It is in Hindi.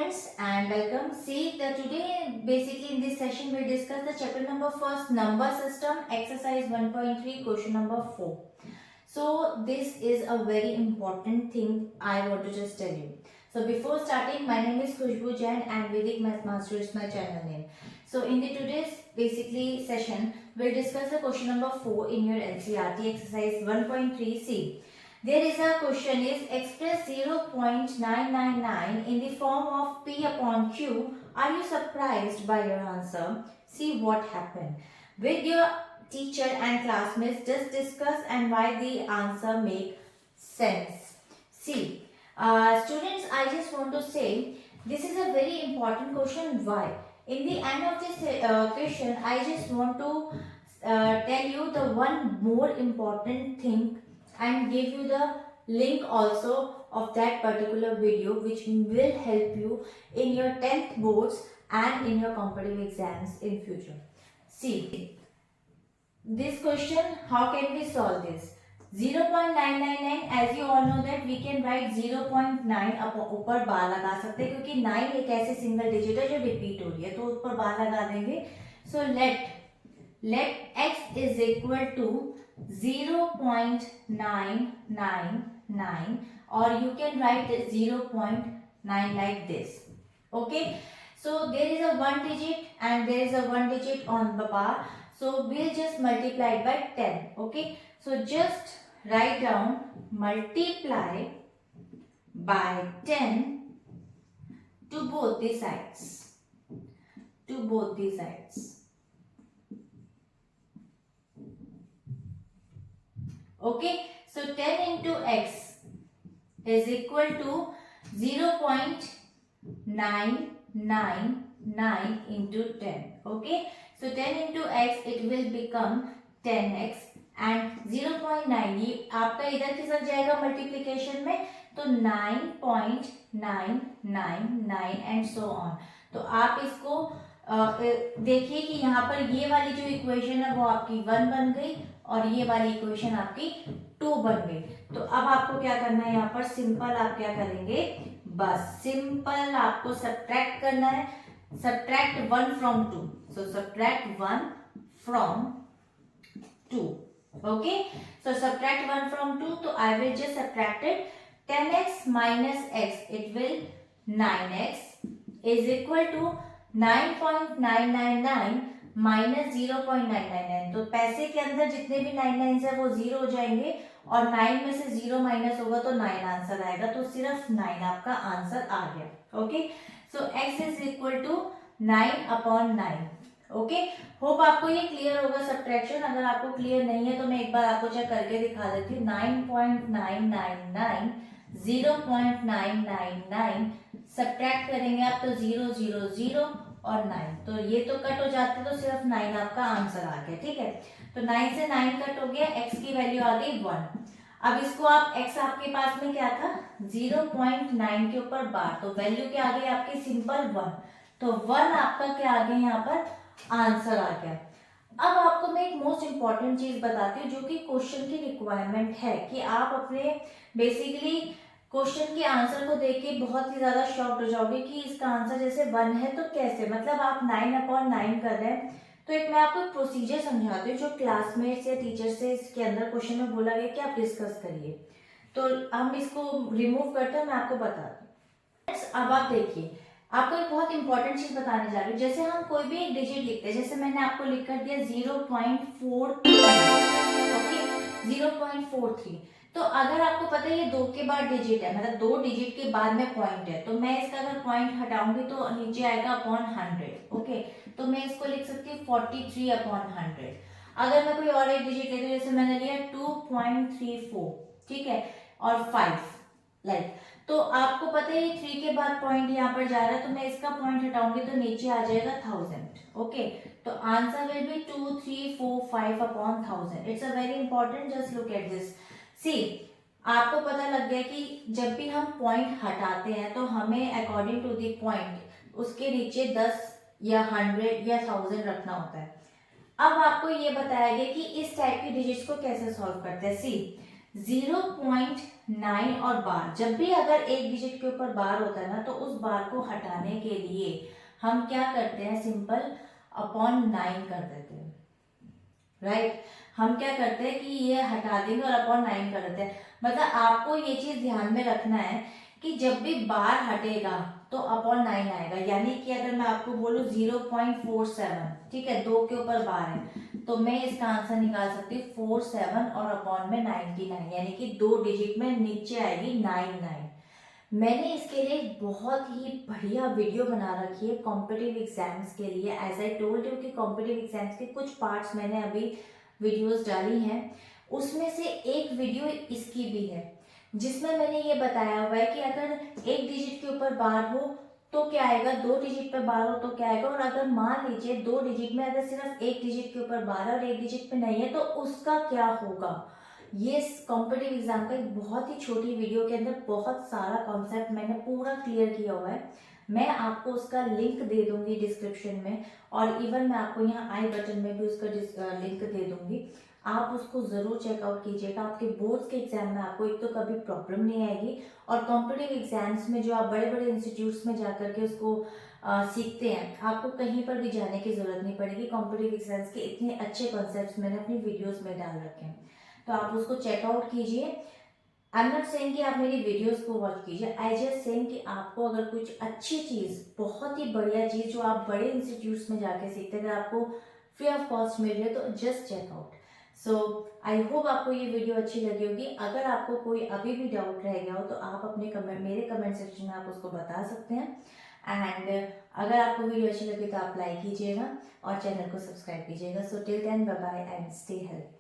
students and welcome. See, today basically in this session we'll discuss the chapter number first, number system, exercise 1.3, question number 4. So this is a very important thing I want to just tell you. So before starting, my name is Khushbu Jain and Vedic Math Master is my channel name. So in the today's basically session, we'll discuss the question number 4 in your NCERT exercise 1.3c. There is a question is express 0.999 in the form of P upon Q. Are you surprised by your answer? See what happened. With your teacher and classmates, just discuss and why the answer make sense. See, students, I just want to say this is a very important question. Why? In the end of this question, I just want to tell you the one more important thing and give you the link also of that particular video which will help you in your 10th boards and in your competitive exams in future. See, this question, how can we solve this? 0.999, as you all know that we can write 0.9 ऊपर बार लगा सकते हैं क्योंकि 9 एक ऐसे सिंगल डिजिट है जो रिपीट हो रही है तो ऊपर बार लगा देंगे. So let x is equal to 0.999 or you can write 0.9 like this. Okay, so there is a one digit and there is a one digit on the bar, so we'll just multiply it by 10. Okay, so just write down multiply by 10 to both the sides, Okay, so 10 into x is equal to 0.999 into 10. Okay, so 10 into x it will become 10x and 0.9 ये आपका इधर किधर जाएगा मल्टीप्लिकेशन में तो 9.999 एंड सो ऑन. तो आप इसको देखिए कि यहाँ पर ये वाली जो इक्वेशन है वो आपकी 1 बन गई और ये वाली इक्वेशन आपकी 2 बन गई. तो अब आपको क्या करना है, यहाँ पर सिंपल आप क्या करेंगे, बस सिंपल आपको सब्ट्रैक्ट करना है. Subtract 1 from 2. So subtract 1 from 2. Okay, so subtract 1 from 2. So I will just subtract it. 10x minus x, it will 9x is equal to 9.999 minus 0.999. तो पैसे के अंदर जितने भी 99 है वो 0 हो जाएंगे और 9 में से 0 माइनस होगा तो 9 आंसर आएगा. तो सिर्फ 9 आपका आंसर आ गया. Okay, so x is equal to 9 upon 9. Okay, hope आपको ये क्लियर होगा सब्ट्रैक्शन. अगर आपको क्लियर नहीं है तो मैं एक बार आपको चेक करके दिखा देती हूँ. 9.999 0.999 सब्ट्रैक्ट करेंगे आप तो 0 0 0 और 9, तो ये तो कट हो जाते तो सिर्फ 9 आपका आंसर आ गया. ठीक है, तो 9 से 9 कट हो गया, x की वैल्यू आ गई 1. अब इसको आप x आपके पास में क्या था 0.9 के ऊपर बार, तो वैल्यू क्या आ गई आपकी सिंपल 1. तो 1 आपका क्या आ गया यहाँ पर आंसर आ गया. अब आपको मैं एक मोस्ट इंपॉर्टेंट चीज बताती हूँ जो कि क्वेश्चन की रिक्वायरमेंट है कि आप अपने बेसिकली क्वेश्चन के आंसर को देख के बहुत ही ज्यादा शॉक्ड हो जाओगे कि इसका आंसर जैसे 1 है तो कैसे, मतलब आप 9/9 कर रहे हैं. तो एक मैं आपको प्रोसीजर समझाती हूँ जो क्लासमेट्स या टीचर से इसके अंदर क्वेश्चन में बोला गया कि आप डिस्कस करिए. तो हम इसको रिमूव करते हैं, मैं आपको बताती हूँ. अब आप देखिए, आपको एक बहुत इंपॉर्टेंट चीज बताने जा रही हूँ. जैसे हम कोई भी एक डिजिट लिखते हैं, जैसे मैंने आपको लिख कर दिया 0.43. ओके, 0.43. तो अगर आपको पता है ये 2 के बाद डिजिट है, मतलब 2 डिजिट के बाद में पॉइंट है, तो मैं इसका अगर पॉइंट हटाऊंगी तो नीचे आएगा अपॉन 100. ओके, तो मैं इसको लिख सकती हूँ 43/100. अगर मैं कोई और एक डिजिट लेती हूँ, जैसे मैंने लिया 2.34, ठीक है, और 5 लाइक, तो आपको पता है ये 3 के बाद पॉइंट यहाँ पर जा रहा है, तो मैं इसका पॉइंट हटाऊंगी तो नीचे आ जाएगा 1000. ओके, तो answer will be 2345/1000. It's a very important, just look at this. See, आपको पता लग गया कि जब भी हम पॉइंट हटाते हैं तो हमें अकॉर्डिंग टू द पॉइंट उसके नीचे 10 या 100 या 1000 रखना होता है. अब आपको ये बताया गया कि इस टाइप की डिजिट्स को कैसे सॉल्व करते हैं. सी, 0.9 और बार, जब भी अगर एक डिजिट के ऊपर बार होता है ना, तो उस बार को हटाने के लिए हम क्या करते हैं, सिंपल अपॉन 9 कर देते हैं, राइट। हम क्या करते हैं कि ये हटा देंगे और अपॉन 9 कर देते हैं। मतलब आपको ये चीज ध्यान में रखना है कि जब भी बार हटेगा तो अपॉन 9 आएगा। यानी कि अगर मैं आपको बोलूं 0.47, ठीक है, 2 के ऊपर बार है, तो मैं इसका आंसर निकाल सकती हूँ 47 और अपॉन में 99, यानी कि 2 डिजिट में नीचे आएगी 99। मैंने इसके लिए एक बहुत ही बढ़िया वीडियो बना रखी है कॉम्पिटिटिव एग्जाम्स के लिए। एज आई टोल्ड यू कि कॉम्पिटिटिव एग्जाम्स के कुछ पार्ट्स मैंने अभी वीडियोस डाली हैं, उसमें से एक वीडियो इसकी भी है, जिसमें मैंने ये बताया हुआ है कि अगर एक डिजिट के ऊपर बार हो तो क्या आएगा, 2 डिजिट पे बार हो तो क्या आएगा, और अगर मान लीजिए 2 डिजिट में अगर सिर्फ एक डिजिट के ऊपर बार है और एक डिजिट पे नहीं है तो उसका क्या होगा। ये कॉम्पिटिटिव एग्जाम का एक बहुत ही छोटी वीडियो के अंदर बहुत सारा कॉन्सेप्ट मैंने पूरा क्लियर किया हुआ है। मैं आपको उसका लिंक दे दूंगी डिस्क्रिप्शन में, और इवन मैं आपको यहाँ आई बटन में भी उसका लिंक दे दूंगी। आप उसको जरूर चेकआउट कीजिएगा। आपके बोर्ड्स के एग्जाम में आपको एक तो कभी प्रॉब्लम नहीं आएगी, और कॉम्पिटिटिव एग्जाम्स में जो आप बड़े बड़े इंस्टीट्यूट्स में जाकर के उसको सीखते हैं, आपको कहीं पर भी जाने की जरूरत नहीं पड़ेगी। कॉम्पिटिटिव एग्जाम्स के इतने अच्छे कॉन्सेप्ट्स मैंने अपनी वीडियोस में डाल रखे हैं, तो आप उसको चेकआउट कीजिए। आई एम नॉट सेइंग कि आप मेरी वीडियोस को वॉच कीजिए, आई जस्ट सेइंग कि आपको अगर कुछ अच्छी चीज़, बहुत ही बढ़िया चीज़ जो आप बड़े इंस्टीट्यूट्स में जाके सीखते हैं, अगर आपको फ्री ऑफ कॉस्ट मिल रही है तो just check out. So I hope आपको ये वीडियो अच्छी लगी होगी। अगर आपको कोई अभी भी डाउट रह गया हो तो आप अपने मेरे कमेंट सेक्शन में आप उसको बता सकते हैं। एंड अगर आपको वीडियो अच्छी लगी तो आप लाइक कीजिएगा और चैनल को सब्सक्राइब कीजिएगा। So till then, bye bye and stay healthy.